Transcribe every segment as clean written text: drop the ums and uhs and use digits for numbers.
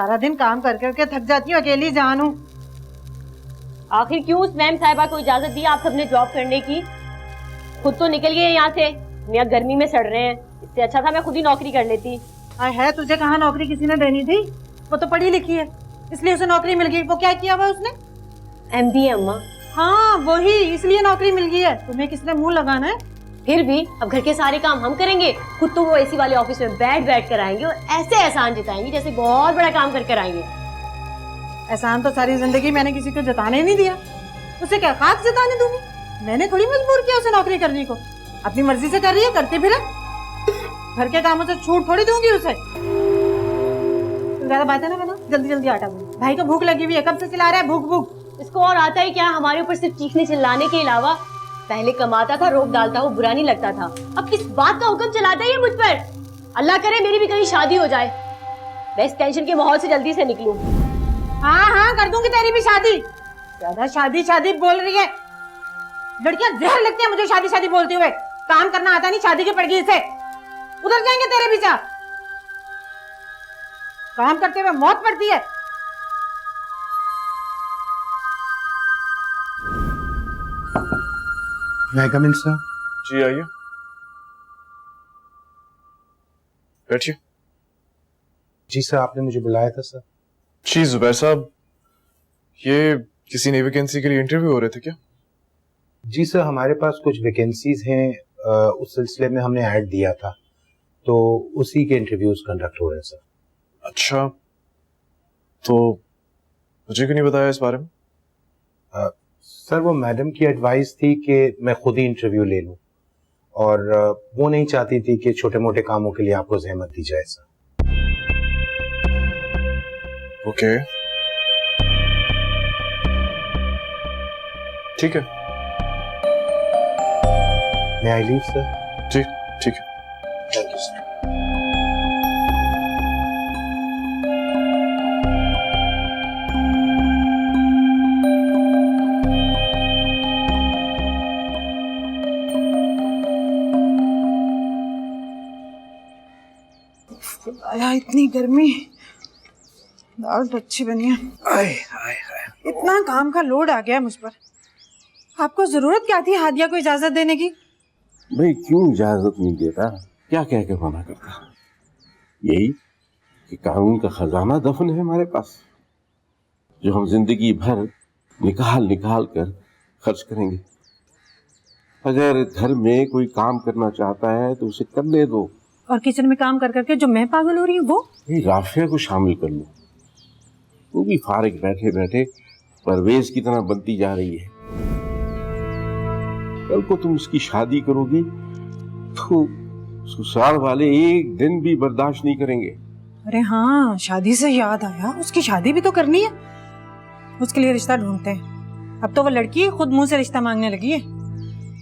सारा दिन काम कर करके थक जाती हूँ, अकेली जान हूँ। आखिर क्यों उस मैम साहिबा को इजाजत दी आप सबने जॉब करने की? खुद तो निकल गए यहाँ से, यहाँ गर्मी में सड़ रहे हैं। इससे अच्छा था मैं खुद ही नौकरी कर लेती। है तुझे कहाँ नौकरी किसी ने देनी थी? वो तो पढ़ी लिखी है, इसलिए उसे नौकरी मिल गई। वो क्या किया हुआ उसने? MBA अम्मा। हाँ वही, इसलिए नौकरी मिल गई है। तुम्हें किसने मुंह लगाना है? फिर भी अब घर के सारे काम हम करेंगे, खुद तो वो एसी वाले ऑफिस में बैठ कर आएंगे और ऐसे एहसान जताएंगे जैसे बहुत बड़ा काम कर आएंगे। एहसान तो सारी जिंदगी मैंने किसी को जताने नहीं दिया, उसे क्या खाक जताने दूंगी? मैंने थोड़ी मजबूर किया उसे नौकरी करने को, अपनी मर्जी से कर रही है, करती फिर घर के कामों से छूट थोड़ी दूंगी उसे। ज्यादा बातें ना बना, जल्दी जल्दी आटा गूंद। भाई को भूख लगी हुई है, कब से चिल्ला रहा है भूख भूख। इसको और आता ही क्या हमारे ऊपर सिर्फ चीखने चिल्लाने के अलावा? पहले कमाता था, रोक डालता, वो बुरा नहीं लगता था। अब किस बात का हुक्म चलाता है मुझ पर? अल्लाह करे मेरी भी कहीं शादी हो जाए, मैं इस टेंशन के माहौल से जल्दी से निकलूं। हाँ हाँ कर दूंगी तेरी भी शादी। ज्यादा शादी शादी बोल रही है, लड़कियां जहर लगती है मुझे शादी शादी बोलते हुए। काम करना आता नहीं, शादी की पड़ गई इसे। उधर जाएंगे तेरे भी जा, काम करते हुए मौत पड़ती है। मैं कम इन सर? जी आइए, बैठिए। जी सर, आपने मुझे बुलाया था सर। जी जुबैर साहब, ये किसी नई वैकेंसी के लिए इंटरव्यू हो रहे थे क्या? जी सर, हमारे पास कुछ वैकेंसीज हैं, उस सिलसिले में हमने ऐड दिया था, तो उसी के इंटरव्यूज कंडक्ट हो रहे हैं सर। अच्छा, तो मुझे क्यों नहीं बताया इस बारे में? सर वो मैडम की एडवाइस थी कि मैं खुद ही इंटरव्यू ले लूं, और वो नहीं चाहती थी कि छोटे मोटे कामों के लिए आपको जहमत दी जाए सर। ओके, ठीक है। मैं आई लीव सर? जी ठीक है। Thank you sir. आया इतनी गर्मी, दाल तो अच्छी बनी है। इतना काम का लोड आ गया मुझ पर। आपको जरूरत क्या थी हादिया को इजाजत देने की? भाई क्यों इजाजत नहीं देता? क्या कह के मना करता? यही कि कानून का खजाना दफन है हमारे पास, जो हम जिंदगी भर निकाल निकाल कर खर्च करेंगे। अगर घर में कोई काम करना चाहता है तो उसे करने दो। और किचन में काम कर करके जो मैं पागल हो रही हूँ वो? राफिया को शामिल कर लो, वो भी फारिग बैठे बैठे परवेज की तरह बनती जा रही है। कल को तुम उसकी शादी करोगी तो ससुराल वाले एक दिन भी बर्दाश्त नहीं करेंगे। अरे हाँ, शादी से याद आया, उसकी शादी भी तो करनी है। उसके लिए रिश्ता ढूंढते हैं। अब तो वो लड़की खुद मुंह से रिश्ता मांगने लगी है।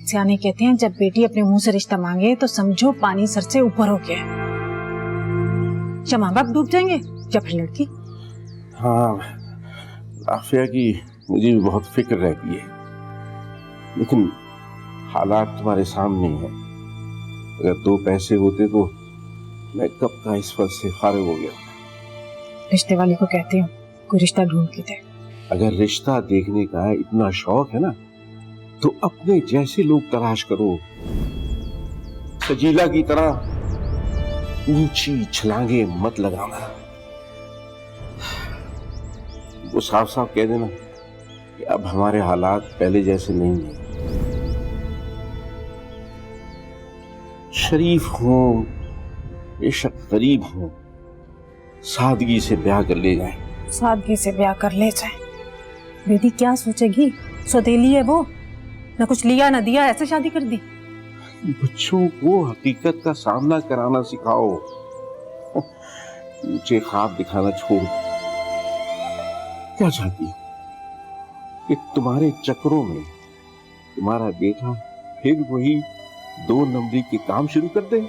सियाने कहते हैं जब बेटी अपने मुंह से रिश्ता मांगे तो समझो पानी सर से ऊपर हो गया। या माँ बाप डूब जाएंगे या फिर लड़की। हाँ, राफिया की मुझे भी बहुत फिक्र रहती है, लेकिन हालात तुम्हारे सामने हैं। अगर 2 पैसे होते तो मैं कब का इस फर्ज से फारिग हो गया। रिश्ते वाली को कहती हूँ कोई रिश्ता ढूंढ के दे। अगर रिश्ता देखने का इतना शौक है ना, तो अपने जैसे लोग तलाश करो। सजीला की तरह ऊंची छलांगे मत लगाना। वो साफ साफ कह देना कि अब हमारे हालात पहले जैसे नहीं हैं। शरीफ हो, बेशक गरीब हो, सादगी से ब्याह कर ले जाए। सादगी से ब्याह कर ले जाए। बेटी क्या सोचेगी, सौतेली है वो, ना कुछ लिया ना दिया, ऐसे शादी कर दी। बच्चों को हकीकत का सामना कराना सिखाओ, मुझे ख्वाब दिखाना छोड़। क्या चाहती हो कि तुम्हारे चक्रों में तुम्हारा बेटा फिर वही 2 नंबरी के काम शुरू कर दे,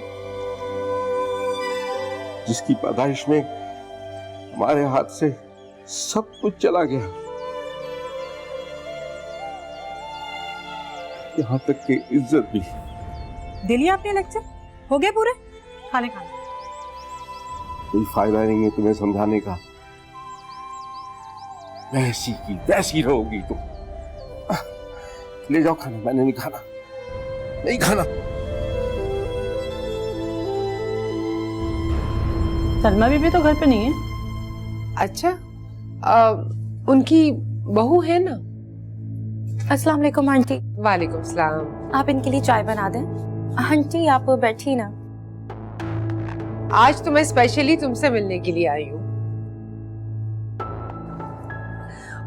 जिसकी पैदाइश में हमारे हाथ से सब कुछ चला गया, यहाँ तक कि इज्जत भी। दे लिया आपने लेक्चर, हो गए पूरे? खाने खाने कोई फायदा नहीं है तुम्हें समझाने का। वैसी की वैसी रहोगी तुम। ले जाओ खाना, मैंने नहीं खाना, नहीं खाना। सलमा बीबी तो घर पे नहीं है। अच्छा, उनकी बहू है ना। अस्सलाम वालेकुम आंटी। वालेकुम सलाम। आप इनके लिए चाय बना दें। आंटी आप बैठी ना। आज तो मैं स्पेशली तुमसे मिलने के लिए आई हूँ।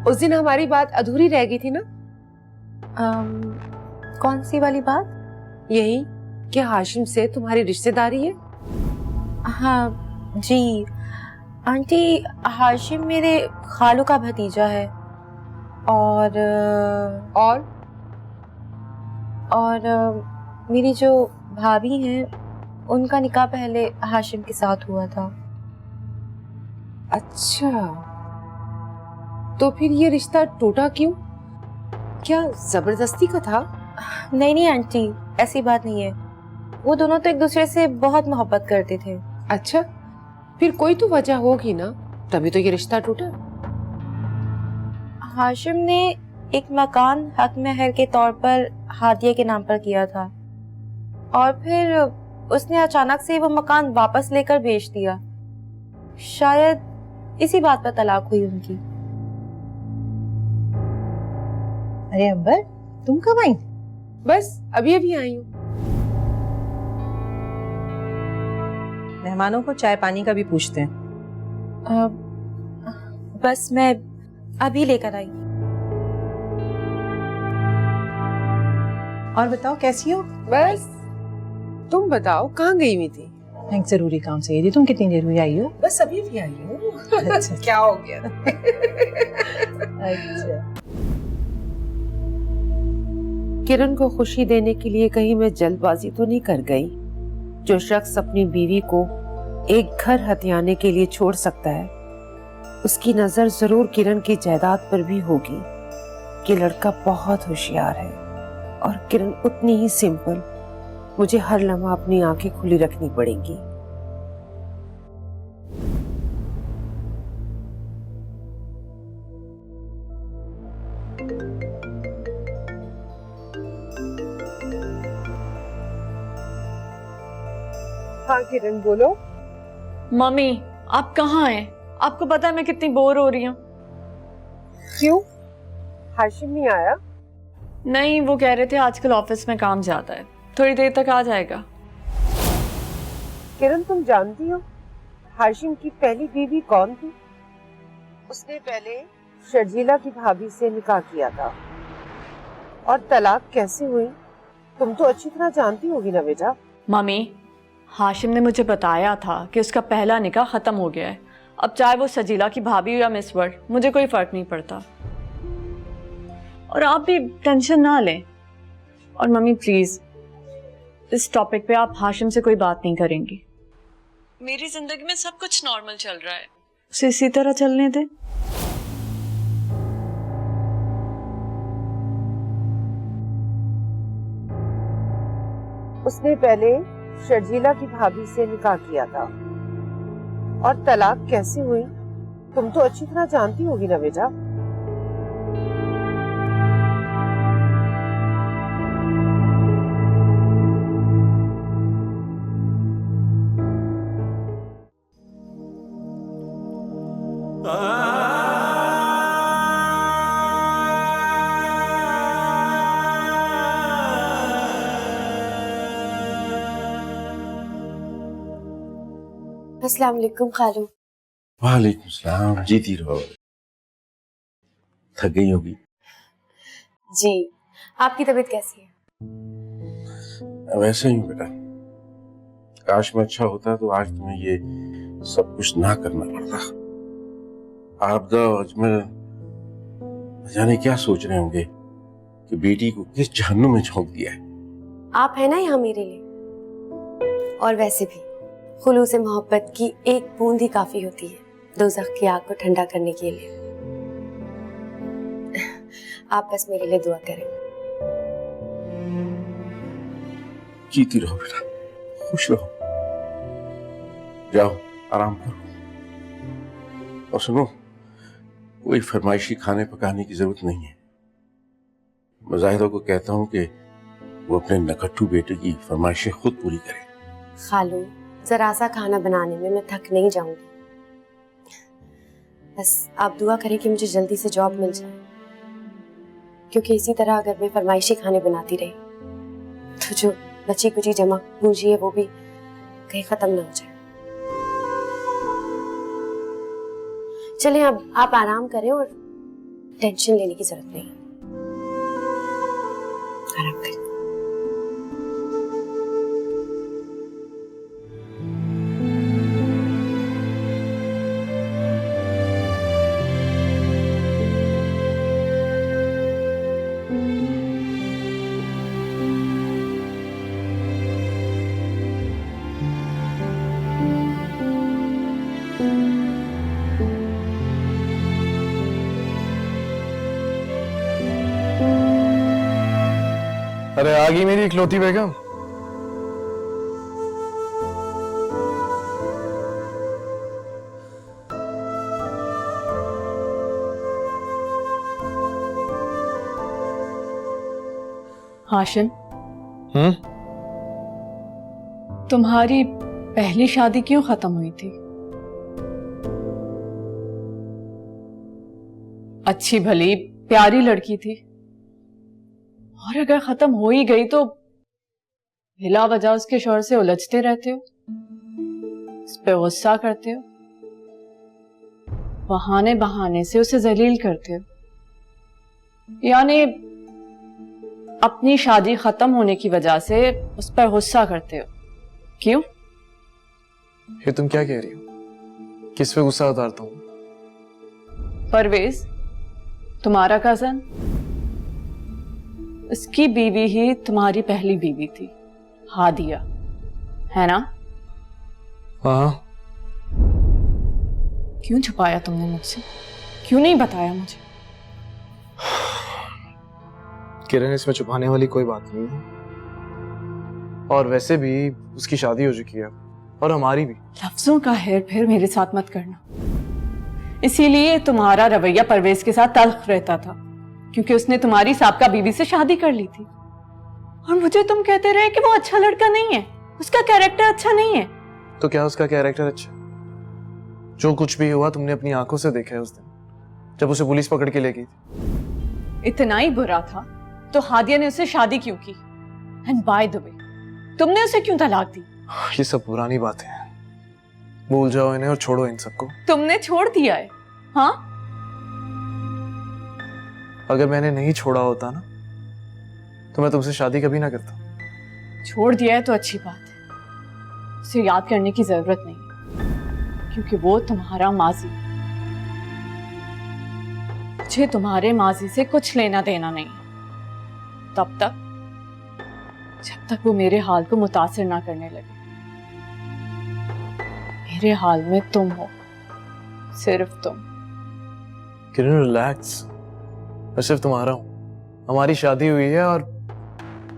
उस दिन हमारी बात अधूरी रह गई थी ना। कौन सी वाली बात? यही कि हाशिम से तुम्हारी रिश्तेदारी है। हाँ जी आंटी, हाशिम मेरे खालू का भतीजा है और मेरी जो भाभी हैं उनका निकाह पहले हाशिम के साथ हुआ था। अच्छा, तो फिर ये रिश्ता टूटा क्यों? क्या जबरदस्ती का था? नहीं नहीं आंटी, ऐसी बात नहीं है। वो दोनों तो एक दूसरे से बहुत मोहब्बत करते थे। अच्छा, फिर कोई तो वजह होगी ना, तभी तो ये रिश्ता टूटा। हाशिम ने एक मकान हक महर के तौर पर हादिया के नाम पर किया था और फिर उसने अचानक से वो मकान वापस लेकर बेच दिया। शायद इसी बात पर तलाक हुई उनकी। अरे अंबर, तुम कब आई? बस अभी अभी आई हूँ। मेहमानों को चाय पानी का भी पूछते हैं। बस मैं अभी लेकर आई। और बताओ कैसी हो? बस तुम बताओ, कहाँ गई हुई थी? एक जरूरी काम से थी। तुम कितनी देर हुई आई हो? बस अभी भी आई हूँ। अच्छा। क्या हो गया? अच्छा। किरण को खुशी देने के लिए कहीं मैं जल्दबाजी तो नहीं कर गई? जो शख्स अपनी बीवी को एक घर हथियाने के लिए छोड़ सकता है, उसकी नजर जरूर किरण की जायदाद पर भी होगी कि लड़का बहुत होशियार है और किरण उतनी ही सिंपल। मुझे हर लम्हा अपनी आंखें खुली रखनी पड़ेंगी। हाँ किरण बोलो। मम्मी आप कहाँ हैं? आपको पता है मैं कितनी बोर हो रही हूँ। क्यों, हाशिम नहीं आया? नहीं, वो कह रहे थे आजकल ऑफिस में काम ज्यादा है, थोड़ी देर तक आ जाएगा। किरण तुम जानती हो हाशिम की पहली बीवी कौन थी? उसने पहले शर्जीला की भाभी से निकाह किया था और तलाक कैसे हुई तुम तो अच्छी तरह जानती होगी ना बेटा। मम्मी, हाशिम ने मुझे बताया था कि उसका पहला निकाह खत्म हो गया है। अब चाहे वो सजीला की भाभी हो या मिस वर्ल्ड, मुझे कोई फर्क नहीं पड़ता। और आप भी टेंशन ना लें। और मम्मी प्लीज, इस टॉपिक पे आप हाशिम से कोई बात नहीं करेंगी। मेरी जिंदगी में सब कुछ नॉर्मल चल रहा है, उसे इसी तरह चलने दें। उसने पहले शर्जीला की भाभी से निकाह किया था और तलाक कैसे हुई तुम तो अच्छी तरह जानती होगी ना बेटा। अस्सलाम वालेकुम खालू। वालेकुम सलाम। जीती रहो। थक गई होगी। जी, आपकी तबीयत कैसी है? वैसे ही बेटा, काश में अच्छा होता तो आज तुम्हें ये सब कुछ ना करना पड़ता। आपदा अजमल न जाने क्या सोच रहे होंगे कि बेटी को किस जहन्नुम में झोंक दिया है। आप है ना यहाँ मेरे लिए। और वैसे भी खुलूस से मोहब्बत की एक बूंद ही काफी होती है दोज़ख की आग को ठंडा करने के लिए। आप बस मेरे लिए दुआ करें। जीती रहो बेटा, खुश रहो। जाओ आराम करो। और सुनो, कोई फरमाइशी खाने पकाने की जरूरत नहीं है। मैं जाहिदा को कहता हूँ कि वो अपने नकट्टू बेटे की फरमाइशें खुद पूरी करे। खालू, जरा सा खाना बनाने में मैं थक नहीं जाऊंगी। बस आप दुआ करें कि मुझे जल्दी से जॉब मिल जाए, क्योंकि इसी तरह अगर मैं फरमाइशी खाने बनाती रही तो जो बची कुची जमा पूंजी है वो भी कहीं खत्म ना हो जाए। चलें, अब आप आराम करें और टेंशन लेने की जरूरत नहीं है। आराम करें। अरे आ गई मेरी इकलौती बेगम। हाशिम, तुम्हारी पहली शादी क्यों खत्म हुई थी? अच्छी भली प्यारी लड़की थी, और अगर खत्म हो ही गई तो बिला वजह उसके शौहर से उलझते रहते हो, उस पे गुस्सा करते हो, बहाने बहाने से उसे जलील करते हो, यानी अपनी शादी खत्म होने की वजह से उस पर गुस्सा करते हो। क्यों? ये तुम क्या कह रही हो? किस पे गुस्सा उतारता हूँ? परवेज, तुम्हारा कजन, उसकी बीवी ही तुम्हारी पहली बीवी थी, हादिया, है ना? हाँ। क्यों छुपाया तुमने मुझसे? क्यों नहीं बताया मुझे? किरण, इसमें छुपाने वाली कोई बात नहीं है, और वैसे भी उसकी शादी हो चुकी है और हमारी भी। लफ्जों का हेर फेर मेरे साथ मत करना। इसीलिए तुम्हारा रवैया परवेज के साथ तल्ख रहता था, क्योंकि उसने तुम्हारी साबका बीवी से शादी कर ली थी, और मुझे तुम कहते रहे कि वो अच्छा लड़का नहीं है, उसका कैरेक्टर अच्छा नहीं है। तो क्या उसका कैरेक्टर अच्छा? जो कुछ भी हुआ तुमने अपनी आंखों से देखा है उस दिन, जब उसे पुलिस पकड़ के ले गई थी। इतना ही बुरा था तो हादिया ने उससे शादी क्यों की? एंड बाय द वे, तुमने उसे क्यों तलाक दी? ये सब पुरानी बातें हैं, भूल जाओ इन्हें और छोड़ो इन सबको। तुमने छोड़ दिया है? हाँ, अगर मैंने नहीं छोड़ा होता ना तो मैं तुमसे शादी कभी ना करता। छोड़ दिया है तो अच्छी बात है, उसे याद करने की जरूरत नहीं है, क्योंकि वो तुम्हारा माजी। मुझे तुम्हारे माजी से कुछ लेना देना नहीं है, तब तक जब तक वो मेरे हाल को मुतासिर ना करने लगे। मेरे हाल में तुम हो, सिर्फ तुम। किरण, रिलैक्स, मैं सिर्फ तुम्हारा हूं। हमारी शादी हुई है और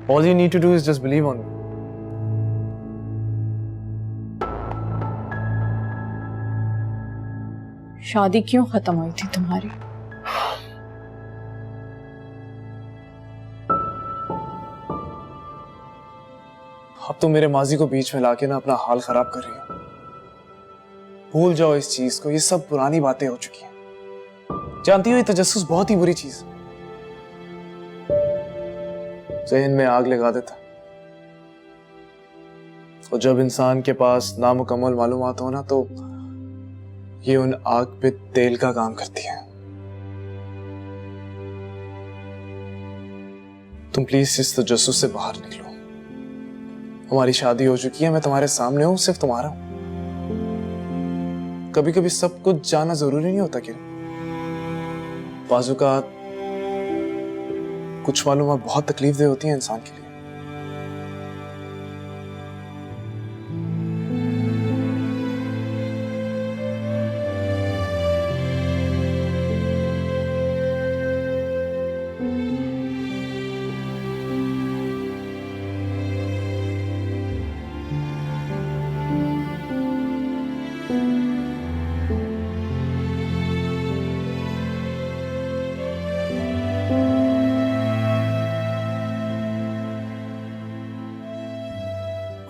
all you need to do is just believe on me. शादी क्यों खत्म हुई थी तुम्हारी? अब तो मेरे माजी को बीच में लाके ना अपना हाल खराब कर रही हो। भूल जाओ इस चीज को, ये सब पुरानी बातें हो चुकी हैं। जानती हो, ये तजस्सुस बहुत ही बुरी चीज है, ज़हन में आग लगा देता, और जब इंसान के पास नामुकम्मल मालूमात हो ना, तो ये उन आग पे तेल का काम करती है। तुम प्लीज इस तजस्सुस से बाहर निकलो। हमारी शादी हो चुकी है, मैं तुम्हारे सामने हूं, सिर्फ तुम्हारा हूं। कभी कभी सब कुछ जाना जरूरी नहीं होता कि बाजू का कुछ मालूमात बहुत तकलीफ दे होती है इंसान के लिए।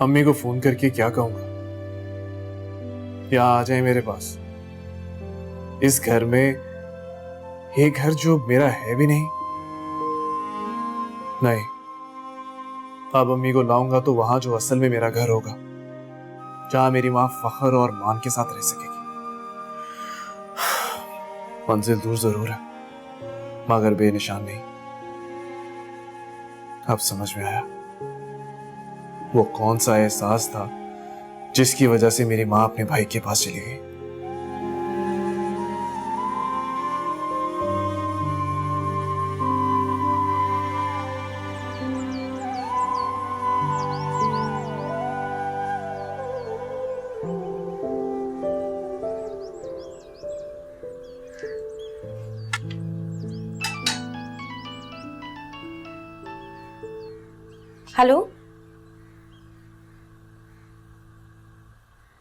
अम्मी को फोन करके क्या कहूंगा? या आ जाए मेरे पास। इस घर में, ये घर जो मेरा है भी नहीं। नहीं, अब अम्मी को लाऊंगा तो वहां जो असल में मेरा घर होगा, जहां मेरी मां फख्र और मान के साथ रह सकेगी। मंजिल दूर जरूर है, मगर बेनिशान नहीं। अब समझ में आया वो कौन सा एहसास था जिसकी वजह से मेरी मां अपने भाई के पास चली गई। हेलो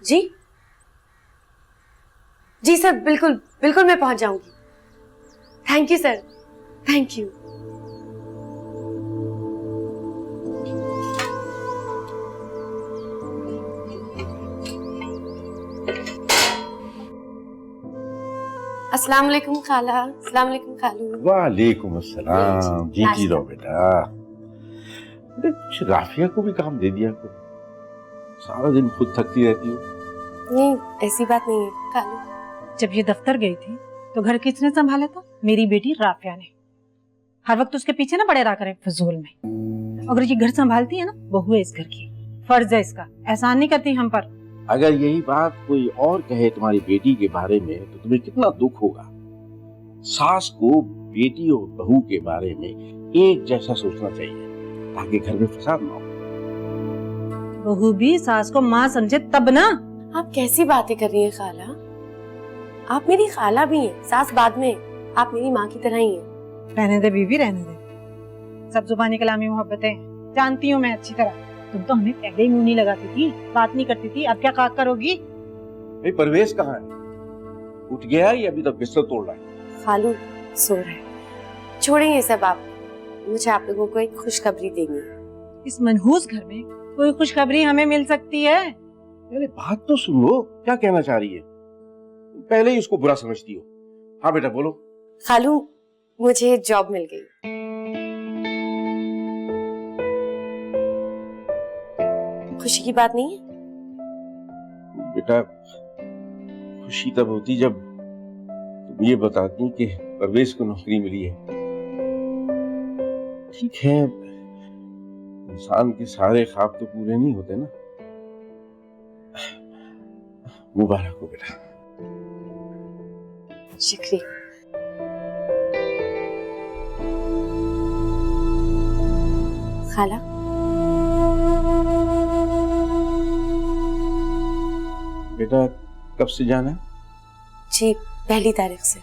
जी, जी सर, बिल्कुल बिल्कुल मैं पहुंच जाऊंगी। Thank you sir, thank you. अस्सलाम वालेकुम खाला। अस्सलाम वालेकुम खालू। वालेकुम अस्सलाम। जी लो बेटा। कुछ राफिया को भी काम दे दिया करो, सारा दिन खुद थकती रहती हो। नहीं, ऐसी बात नहीं है खालू। जब ये दफ्तर गई थी तो घर किसने संभाला था? मेरी बेटी राफिया ने। हर वक्त उसके पीछे ना पड़े रहा करे फजूल में। अगर ये घर संभालती है ना, बहू है इस घर की, फर्ज है इसका, एहसान नहीं करती हम पर। अगर यही बात कोई और कहे तुम्हारी बेटी के बारे में तो तुम्हें कितना दुख होगा। सास को बेटी और बहू के बारे में एक जैसा सोचना चाहिए ताकि घर में फसाद ना हो। बहू भी सास को माँ समझे तब ना। आप कैसी बातें कर रही हैं खाला? आप मेरी खाला भी हैं, सास बाद में। आप मेरी माँ की तरह ही हैं। रहने दे बीवी, रहने दे। सब जुबानी कलामी मोहब्बतें जानती हूँ मैं अच्छी तरह। तुम तो हमें पहले ही मुंह नहीं लगाती थी, बात नहीं करती थी, अब क्या करोगी? भाई परवेज कहाँ है? उठ गया है या अभी तक बिस्तर तोड़ रहा है? खालू सो रहा है। छोड़ें ये सब आप। मुझे आप लोगों को एक खुशखबरी देनी है। इस मनहूस घर में कोई खुशखबरी हमें मिल सकती है? अरे बात तो सुन लो, क्या कहना चाह रही है? पहले ही उसको बुरा समझती हो। हाँ बेटा बोलो। खालू, मुझे जॉब मिल गई। खुशी की बात नहीं है? बेटा खुशी तब होती जब तुम ये बताती कि परवेज को नौकरी मिली है। ठीक है, इंसान के सारे ख्वाब तो पूरे नहीं होते ना। मुबारक हो बेटा। शुक्रिया। खाला, बेटा कब से जाना है? जी 1 तारीख से।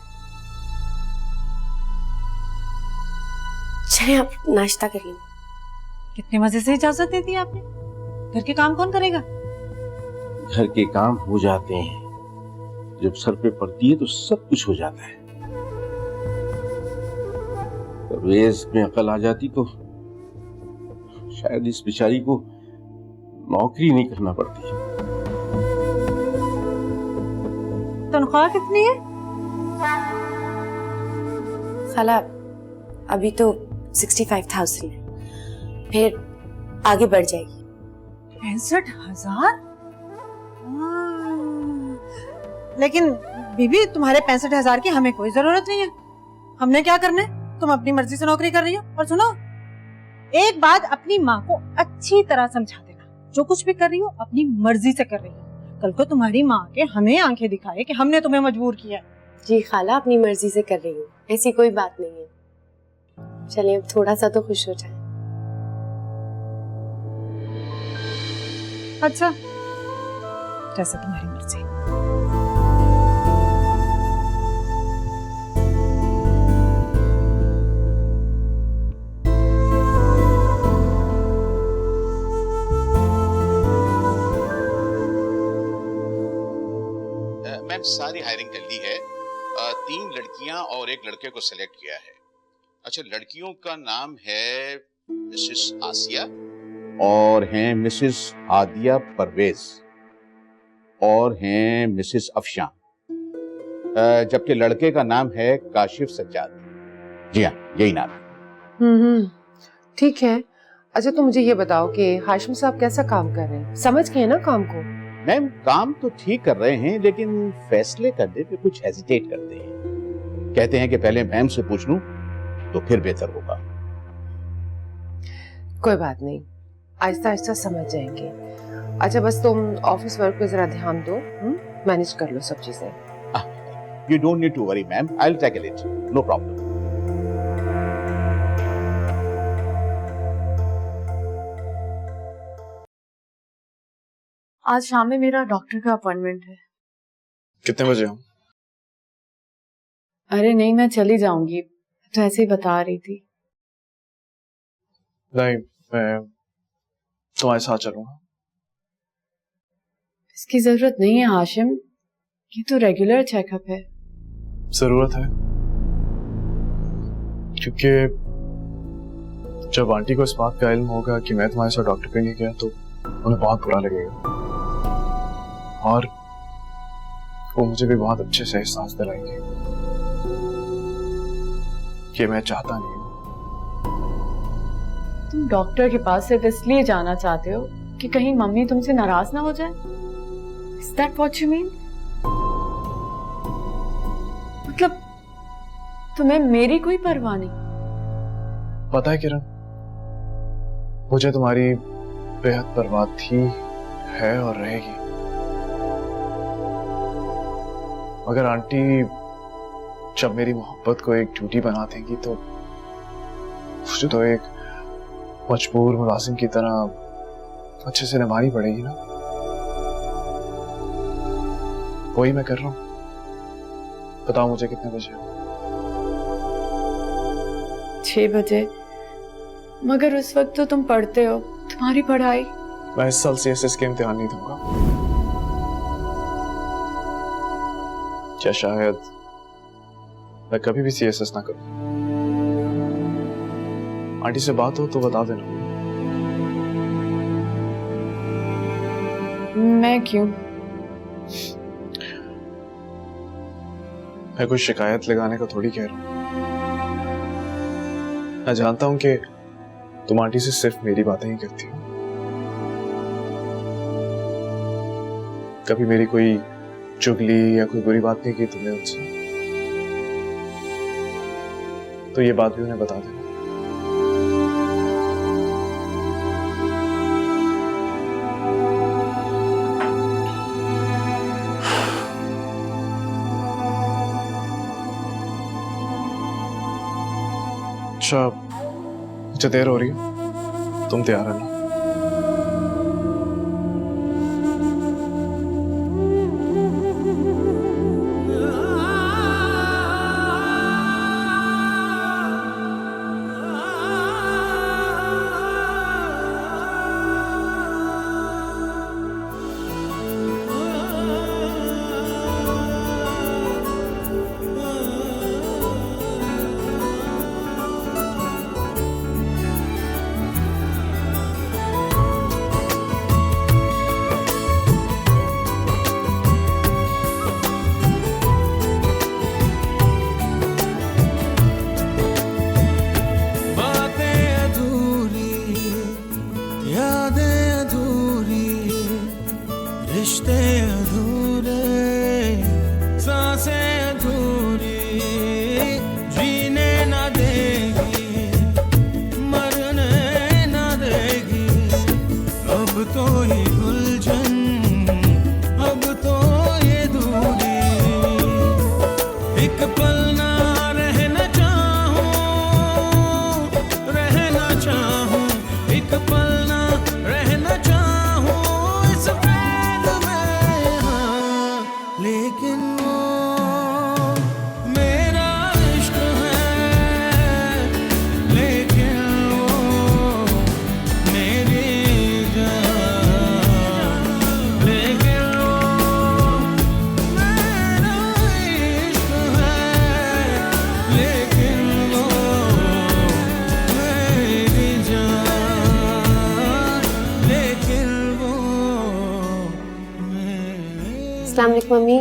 चलिए आप नाश्ता कर लें। कितने मजे से इजाजत दे दी आपने। घर के काम कौन करेगा? घर के काम हो जाते हैं, जब सर पे पड़ती है तो सब कुछ हो जाता है। परवेज में अकल आ जाती तो शायद इस बेचारी को नौकरी नहीं करना पड़ती। तनख्वाह कितनी है? खाला अभी तो 65,000 है, फिर आगे बढ़ जाएगी। 65,000? लेकिन बीबी तुम्हारे 65,000 की हमें कोई जरूरत नहीं है। हमने क्या करना है? तुम अपनी मर्जी से नौकरी कर रही हो। और सुनो, एक बात अपनी माँ को अच्छी तरह समझा देना, जो कुछ भी कर रही हो अपनी मर्जी से कर रही हो। कल को तुम्हारी माँ के हमें आंखें दिखाए कि हमने तुम्हें मजबूर किया। जी खाला, अपनी मर्जी से कर रही हूँ, ऐसी कोई बात नहीं है। चलिए अब थोड़ा सा तो खुश हो जाए। अच्छा, जैसे तुम्हारी मर्जी। मैम सारी हायरिंग कर ली है। 3 लड़कियां और 1 लड़के को सिलेक्ट किया है। अच्छा, लड़कियों का नाम है मिसेस आसिया और हैं मिसेस हादिया परवेज और हैं मिसेस अफशान, जबकि लड़के का नाम है काशिफ सज्जाद। जी हाँ, यही नाम है। ठीक है। अच्छा तो मुझे ये बताओ कि हाशिम साहब कैसा काम कर रहे हैं? समझ गए ना काम को? मैम काम तो ठीक कर रहे हैं, लेकिन फैसले करने पे कुछ हेजिटेट करते हैं। कहते हैं कि पहले मैम से पूछ लूं तो फिर बेहतर होगा। कोई बात नहीं, आहिस्ता आहिस्ता समझ जाएंगे। अच्छा बस तुम ऑफिस वर्क पे जरा ध्यान दो, मैनेज कर लो सब चीजें। You don't need to worry, ma'am. I'll tackle it. No problem. आज शाम में मेरा डॉक्टर का अपॉइंटमेंट है। कितने बजे हम? अरे नहीं, मैं चली जाऊंगी, तो ऐसे ही बता रही थी। नहीं, मैं तुम्हारे साथ चलूंगा। इसकी जरूरत नहीं है हाशिम, ये तो रेगुलर चेकअप है। जरूरत है क्योंकि जब आंटी को इस बात का इल्म होगा कि मैं तुम्हारे साथ डॉक्टर पे नहीं गया तो उन्हें बहुत बुरा लगेगा, और वो मुझे भी बहुत अच्छे से एहसास दिलाएंगे कि मैं चाहता नहीं हूं। तुम डॉक्टर के पास सिर्फ इसलिए जाना चाहते हो कि कहीं मम्मी तुमसे नाराज ना हो जाए? Is that what you mean? मतलब तुम्हें मेरी कोई परवाह नहीं? पता है किरण, मुझे तुम्हारी बेहद परवाह थी, है और रहेगी, मगर आंटी जब मेरी मोहब्बत को एक ड्यूटी बना देंगी तो मुझे तो एक मजबूर मुलाजिम की तरह अच्छे से निभानी पड़ेगी ना। वही मैं कर रहा हूं। बताओ मुझे कितने बजे? 6 बजे। मगर उस वक्त तो तुम पढ़ते हो, तुम्हारी पढ़ाई। मैं इस साल CSS के इम्तिहान नहीं दूंगा, या शायद मैं कभी भी CSS ना करूं। आंटी से बात हो तो बता देना। मैं क्यों? मैं कोई शिकायत लगाने का थोड़ी कह रहा हूं। मैं जानता हूं कि तुम आंटी से सिर्फ मेरी बातें ही करती हो, कभी मेरी कोई चुगली या कोई बुरी बात नहीं की तुमने उनसे, तो ये बात भी उन्हें बता देना। अच्छा, मुझे देर हो रही है, तुम तैयार रहना। रिश्ते अधूरे, सांसें अधूरी, जीने ना देगी, मरने ना देगी। अब तो ये उलझन, अब तो ये दूरी, एक पल ना रहना चाहूं, रहना चाहूं, एक पल ना रहना चाहूं इस बैद में, हाँ, लेकिन वो मेरा इश्क है, लेकिन वो मेरी जान अस्सलाम वालेकुम मम्मी,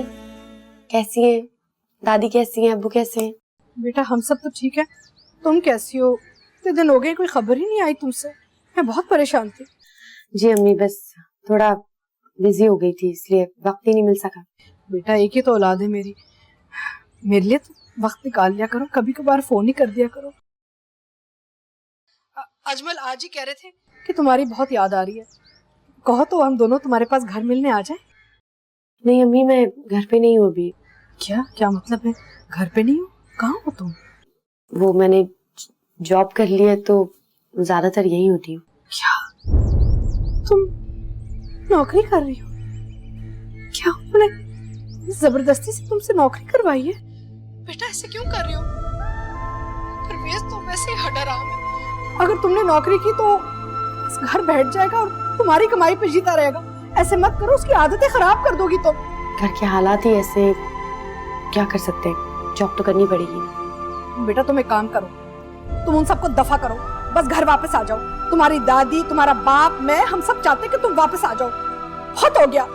कैसी हैं? दादी कैसी हैं? अब्बू कैसे हैं? बेटा हम सब तो ठीक है, तुम कैसी हो? इतने दिन हो गए कोई खबर ही नहीं आई तुमसे, मैं बहुत परेशान थी। जी अम्मी, बस थोड़ा बिजी हो गई थी इसलिए वक्त ही नहीं मिल सका। बेटा एक ही तो औलाद है मेरी, मेरे लिए तो वक्त निकाल लिया करो, कभी कभार फोन ही कर दिया करो। अजमल आज ही कह रहे थे कि तुम्हारी बहुत याद आ रही है, कहो तो हम दोनों तुम्हारे पास घर मिलने आ जाएं। नहीं अम्मी, मैं घर पे नहीं हूँ अभी। क्या क्या मतलब है घर पे नहीं हो? कहाँ हो तुम? वो मैंने जॉब कर लिया तो ज्यादातर यही होती हूँ। क्या तुम नौकरी कर रही हो? क्या उन्होंने जबरदस्ती से तुमसे नौकरी करवाई है? बेटा ऐसे क्यों कर रही हो? परवेज तो वैसे ही हडराम है, अगर तुमने नौकरी की तो बस घर बैठ जाएगा और तुम्हारी कमाई पे जीता रहेगा। ऐसे मत करो, उसकी आदतें खराब कर दोगी तुम। घर के हालात ही ऐसे, क्या कर सकते हैं, जॉब तो करनी पड़ेगी ना। बेटा तुम एक काम करो, तुम उन सबको दफा करो, बस घर वापस आ जाओ। तुम्हारी दादी, तुम्हारा बाप, मैं, हम सब चाहते कि तुम वापस आ जाओ, बहुत हो गया।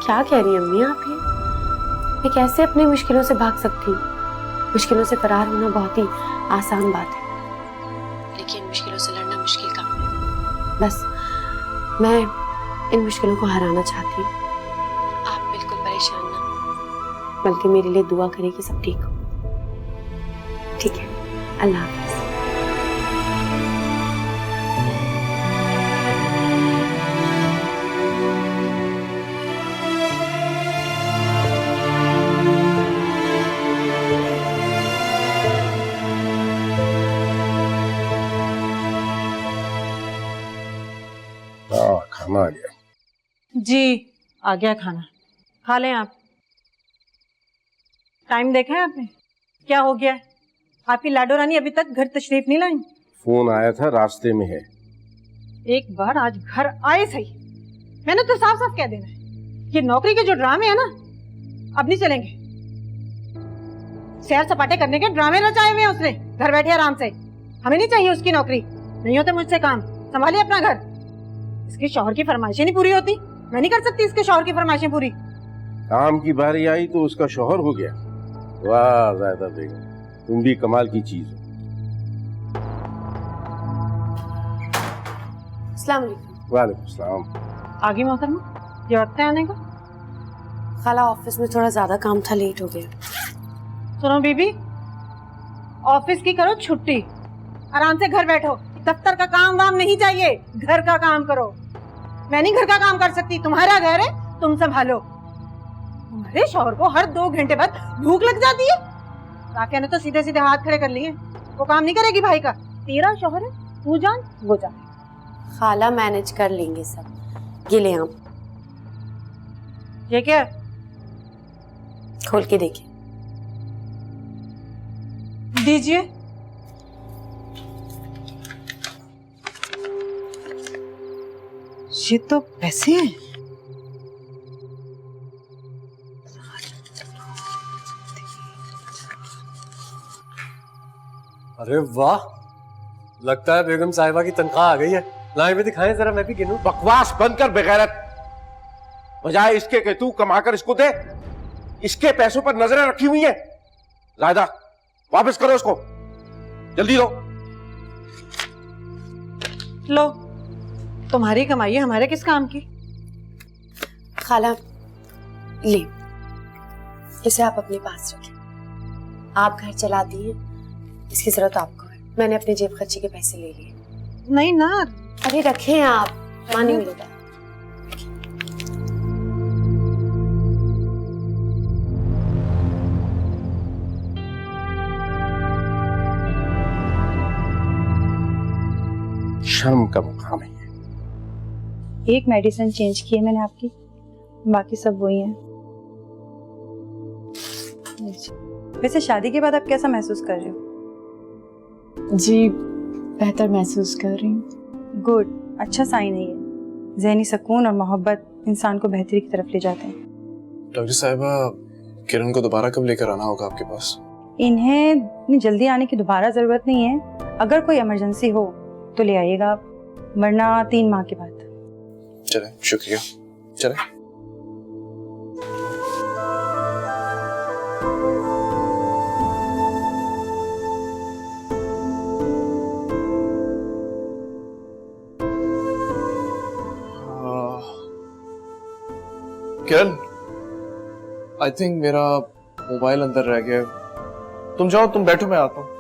क्या कह रही हैं अम्मी आप ये? मैं कैसे अपनी मुश्किलों से भाग सकती हूँ? मुश्किलों से फरार होना बहुत ही आसान बात है, लेकिन मुश्किलों से लड़ना मुश्किल काम है। बस मैं इन मुश्किलों को हराना चाहती हूँ। आप बिल्कुल परेशान ना, बल्कि मेरे लिए दुआ करें कि सब ठीक हो। ठीक है, अल्लाह हाफ़िज़। खाना आ गया। जी आ गया खाना, खा लें आप। टाइम देखा है आपने? क्या हो गया है? आपकी लाडो रानी अभी तक घर तशरीफ नहीं लाई? फोन आया था, रास्ते में है। एक बार आज घर आए सही। मैंने तो साफ साफ कह देना है, ये नौकरी के जो ड्रामे है ना, अब नहीं चलेंगे। सैर सपाटे करने के ड्रामे रचाए हुए हैं उसने, घर बैठे आराम से। हमें नहीं चाहिए उसकी नौकरी, नहीं होते मुझसे काम। संभालिए अपना घर। इसके शौहर की फरमाइशें नहीं पूरी होती, मैं नहीं कर सकती इसके शौहर की फरमाइशें पूरी। काम की बारी आई तो उसका शौहर हो गया। वाह ज़ायदा बेगम, तुम भी कमाल की चीज हो। अस्सलाम वालेकुम। वालेकुम सलाम। आगे मोहतरमा, ये वक्त है आने का? खाला ऑफिस में थोड़ा ज्यादा काम था, लेट हो गया। सुनो बीबी, ऑफिस की करो छुट्टी, आराम से घर बैठो। दफ्तर का काम वाम नहीं चाहिए, घर का काम करो। मैं नहीं घर का काम कर सकती, तुम्हारा घर है, तुम संभालो। तुम्हारे शौहर को हर 2 घंटे बाद भूख लग जाती है। राफिया ने तो सीधे सीधे हाथ खड़े कर लिए, वो काम नहीं करेगी भाई का। तेरा शौहर है, तू जान वो जान। खाला मैनेज कर लेंगे सब। ये ले आप, ये क्या? खोल के देखिए। दीजिए। ये तो पैसे हैं। अरे वाह, लगता है बेगम साहिबा की तनख्वाह आ गई है। लाए भी दिखाएं जरा, मैं भी गिनूं। बकवास बंद कर बेगैरत। बजाय इसके कि तू कमाकर इसको दे, इसके पैसों पर नजरें रखी हुई हैं। जायदा वापस करो उसको, जल्दी लो। लो, तुम्हारी कमाई है, हमारे किस काम की? खाला ले, इसे आप अपने पास रखें। आप घर चलाती हैं, इसकी जरूरत आपको है। मैंने अपने जेब खर्ची के पैसे ले लिए। नहीं ना, अरे रखें आप, मानी मिलेगा। शर्म का मुकाम है। एक मेडिसिन चेंज की है मैंने आपकी, बाकी सब वही हैं। वैसे शादी के बाद आप कैसा महसूस कर रहे हो? जी बेहतर महसूस कर रही हूँ। गुड, अच्छा साइन है ये। ज़हनी सुकून और मोहब्बत इंसान को बेहतरी की तरफ ले जाते हैं। डॉक्टर साहिबा, किरण को दोबारा कब लेकर आना होगा आपके पास? इन्हें इतनी जल्दी आने की दोबारा ज़रूरत नहीं है। अगर कोई इमरजेंसी हो तो ले आइएगा आप, वरना 3 माह के बाद। चले, शुक्रिया। चले। किरण, आई थिंक मेरा मोबाइल अंदर रह गया है। तुम जाओ, तुम बैठो, मैं आता हूँ।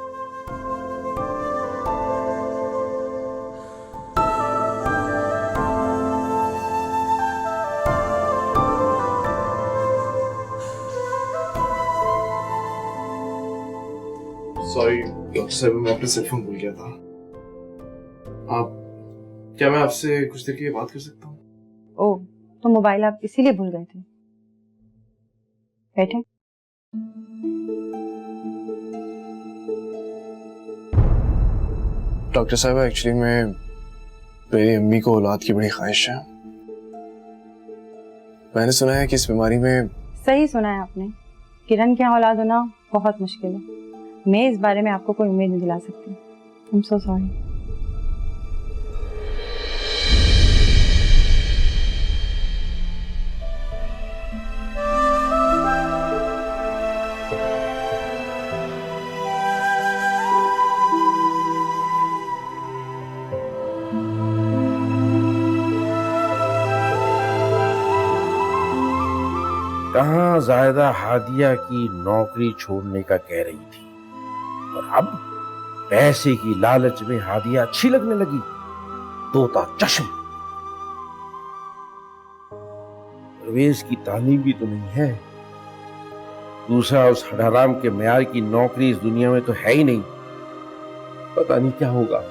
सॉरी डॉक्टर साहब, मैं अपना सेल फोन भूल गया था। क्या मैं आपसे कुछ देर के लिए बात कर सकता हूँ? ओह, तो मोबाइल आप इसीलिए भूल गए थे। बैठे। डॉक्टर साहब, एक्चुअली मेरी अम्मी को औलाद की बड़ी ख्वाहिश है। मैंने सुना है कि इस बीमारी में। सही सुना है आपने। किरण के यहाँ औलाद होना बहुत मुश्किल है। मैं इस बारे में आपको कोई उम्मीद नहीं दिला सकती। I am so sorry. कहाँ जायदा हादिया की नौकरी छोड़ने का कह रही थी, और अब पैसे की लालच में हादिया अच्छी लगने लगी। तोता चश्म। परवेज की तालीम भी तो नहीं है। दूसरा, उस हराम के म्यार की नौकरी इस दुनिया में तो है ही नहीं। पता नहीं क्या होगा।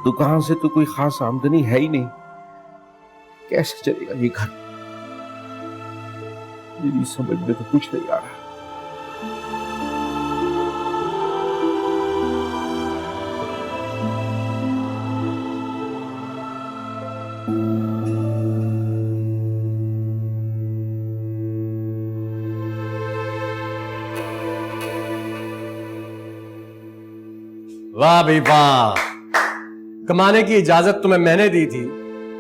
दुकान से तो कोई खास आमदनी है ही नहीं। कैसे चलेगा ये घर? मेरी समझ में तो कुछ नहीं आ रहा। वाह भाई वाह, कमाने की इजाजत तुम्हें मैंने दी थी,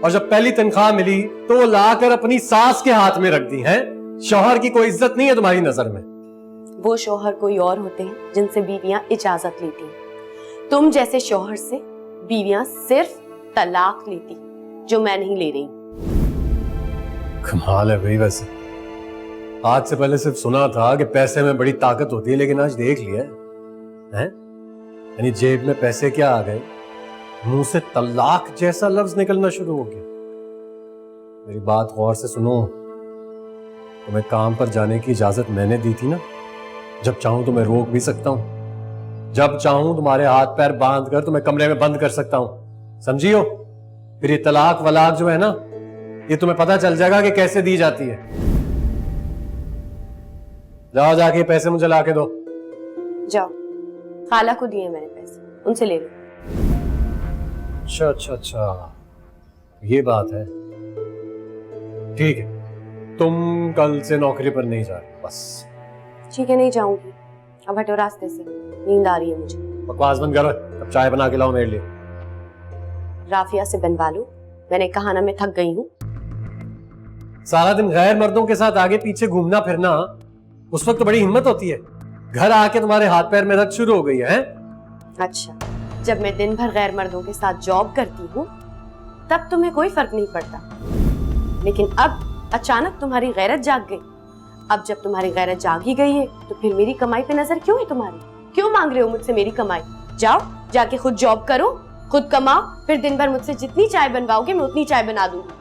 और जब पहली तनख्वाह मिली तो वो लाकर अपनी सास के हाथ में रख दी है। शौहर की कोई इज्जत नहीं है तुम्हारी नजर में। वो शौहर कोई और होते हैं जिनसे बीवियां इजाजत लेती हैं। तुम जैसे शौहर से बीवियां सिर्फ तलाक लेती, जो मैं नहीं ले रही। कमाल है भाई। वैसे आज से पहले सिर्फ सुना था कि पैसे में बड़ी ताकत होती है, लेकिन आज देख लिया है। यानी जेब में पैसे क्या आ गए, मुंह से तलाक जैसा लफ्ज निकलना शुरू हो गया। मेरी बात गौर से सुनो, तुम्हें काम पर जाने की इजाजत मैंने दी थी ना। जब चाहूं तुम्हें रोक भी सकता हूं, जब चाहूं तुम्हारे हाथ पैर बांध कर तुम्हें कमरे में बंद कर सकता हूं, समझियो। फिर ये तलाक वलाक जो है ना, ये तुम्हें पता चल जाएगा कि कैसे दी जाती है। जाओ, जाके पैसे मुझे ला के दो। जाओ, खाला को दिए मैंने पैसे, उनसे ले लो। अच्छा अच्छा अच्छा, ये बात है। ठीक है, तुम कल से नौकरी पर नहीं जा रहे बस। ठीक है, नहीं जाऊंगी। अब हटो रास्ते से, नींद आ रही है मुझे। बकवास बंद करो, अब चाय बना के लाओ मेरे लिए। राफिया से बनवा लो, मैंने कहा ना मैं थक गई हूँ। सारा दिन गैर मर्दों के साथ आगे पीछे घूमना फिरना, उस वक्त तो बड़ी हिम्मत होती है। घर आके तुम्हारे हाथ पैर में दर्द शुरू हो गई है। अच्छा, जब मैं दिन भर गैर मर्दों के साथ जॉब करती हूँ तब तुम्हें कोई फर्क नहीं पड़ता, लेकिन अब अचानक तुम्हारी गैरत जाग गई। अब जब तुम्हारी गैरत जाग ही गई है तो फिर मेरी कमाई पे नजर क्यों है तुम्हारी? क्यों मांग रहे हो मुझसे मेरी कमाई? जाओ, जाके खुद जॉब करो, खुद कमाओ, फिर दिन भर मुझसे जितनी चाय बनवाओगे मैं उतनी चाय बना दूंगी।